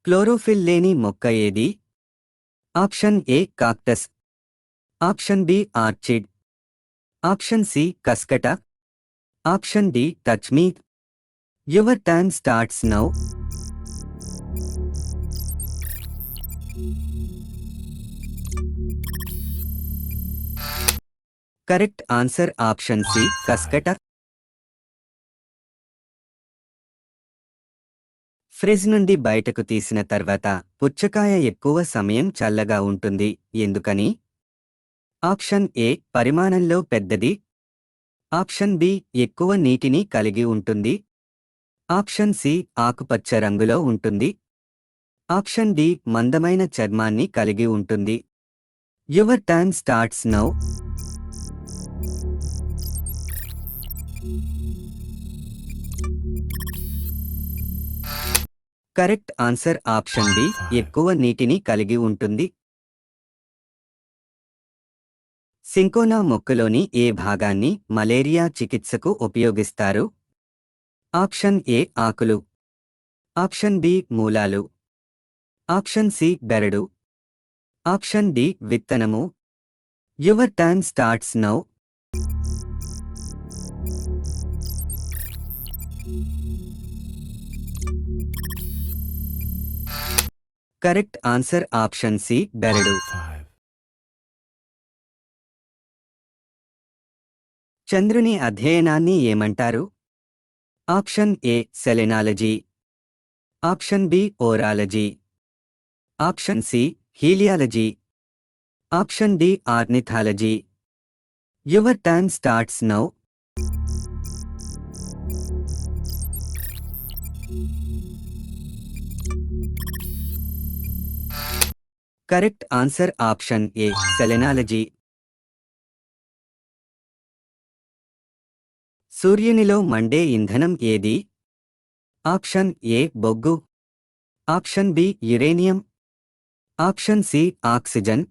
Chlorophyll లేని మొక్క ఏది? Option A cactus, option B orchid, option C cuscuta, option D touch me. Your time starts now. Correct answer option C cuscuta. Fridge నుండి బయటకు తీసిన తర్వాత పుచ్చకాయ ఎక్కువ సమయం చల్లగా ఉంటుంది, ఎందుకని? ఆప్షన్ ఏ పరిమాణంలో పెద్దది, ఆప్షన్ బి ఎక్కువ నీటిని కలిగి ఉంటుంది, ఆప్షన్ సి ఆకుపచ్చ రంగులో ఉంటుంది, ఆప్షన్ డి మందమైన చర్మాన్ని కలిగి ఉంటుంది. Your time starts now. Correct answer option B ఎక్కువ నీటిని కలిగి ఉంటుంది. సింకోనా మొక్కలోని ఏ భాగాన్ని మలేరియా చికిత్సకు ఉపయోగిస్తారు? ఆప్షన్ ఏ ఆకులు, ఆప్షన్ బి మూలాలు, ఆప్షన్ సి బెరడు, ఆప్షన్ డి విత్తనము. Your time starts now. Correct answer option C బెరడు. చంద్రుని అధ్యయనాన్ని ఏమంటారు? Option A selenology, option B orology, option C heliology, option D ornithology. Your time starts now. Correct answer option A selenology. సూర్యునిలో మండే ఇంధనం ఏది? Option A బొగ్గు, option B uranium, option C oxygen,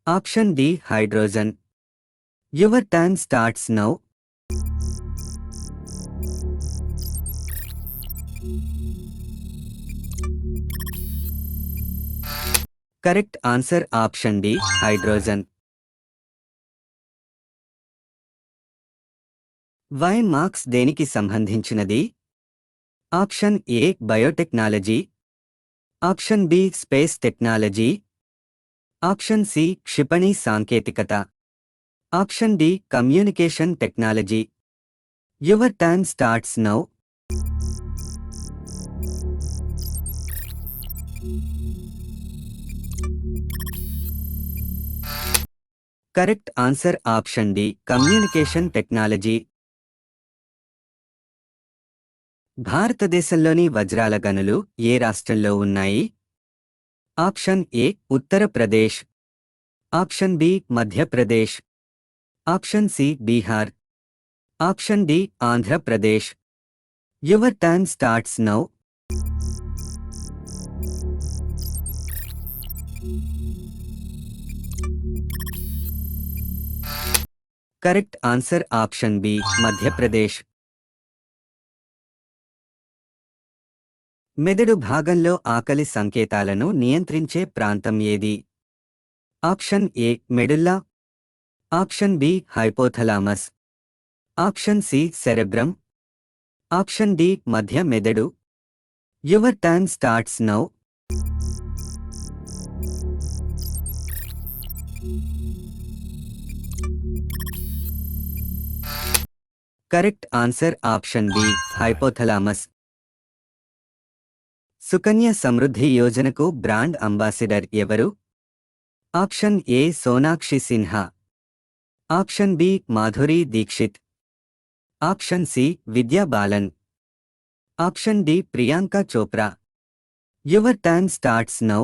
option D hydrogen. Your time starts now. Correct answer option D hydrogen. Wine marks దేనికి సంబంధించినది? Option A biotechnology, option B space technology, option C క్షిపణి సాంకేతికత, option D communication technology. Your time starts now. Correct answer option D communication technology. భారతదేశంలోని వజ్రాల గనులు ఏ రాష్ట్రంలో ఉన్నాయి? Option A Uttar Pradesh, option B Madhya Pradesh, option C Bihar, option D Andhra Pradesh. Your time starts now. Correct answer option B Madhya Pradesh. మెదడు భాగంలో ఆకలి సంకేతాలను నియంత్రించే ప్రాంతం ఏది? Option A medulla, option B hypothalamus, option C cerebrum, option D మధ్య మెదడు. Your time starts now. Correct answer option B hypothalamus. Sukanya Samriddhi యోజనకు బ్రాండ్ అంబాసిడర్ ఎవరు? Option A Sonakshi Sinha, option B Madhuri Dixit, option C Vidya Balan, option D Priyanka Chopra. Your time starts now.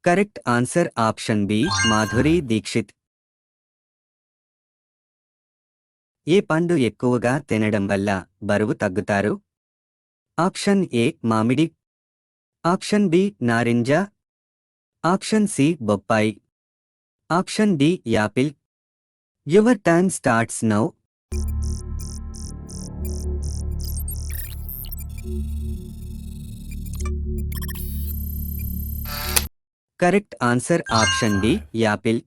Correct answer option B Madhuri Dixit. ఏ పండు ఎక్కువగా తినడం వల్ల బరువు తగ్గుతారు? ఆప్షన్ ఏ మామిడి, ఆప్షన్ బి నారింజ, ఆప్షన్ సి బొప్పాయి, option D apple. Your time starts now. Correct answer option D Apple.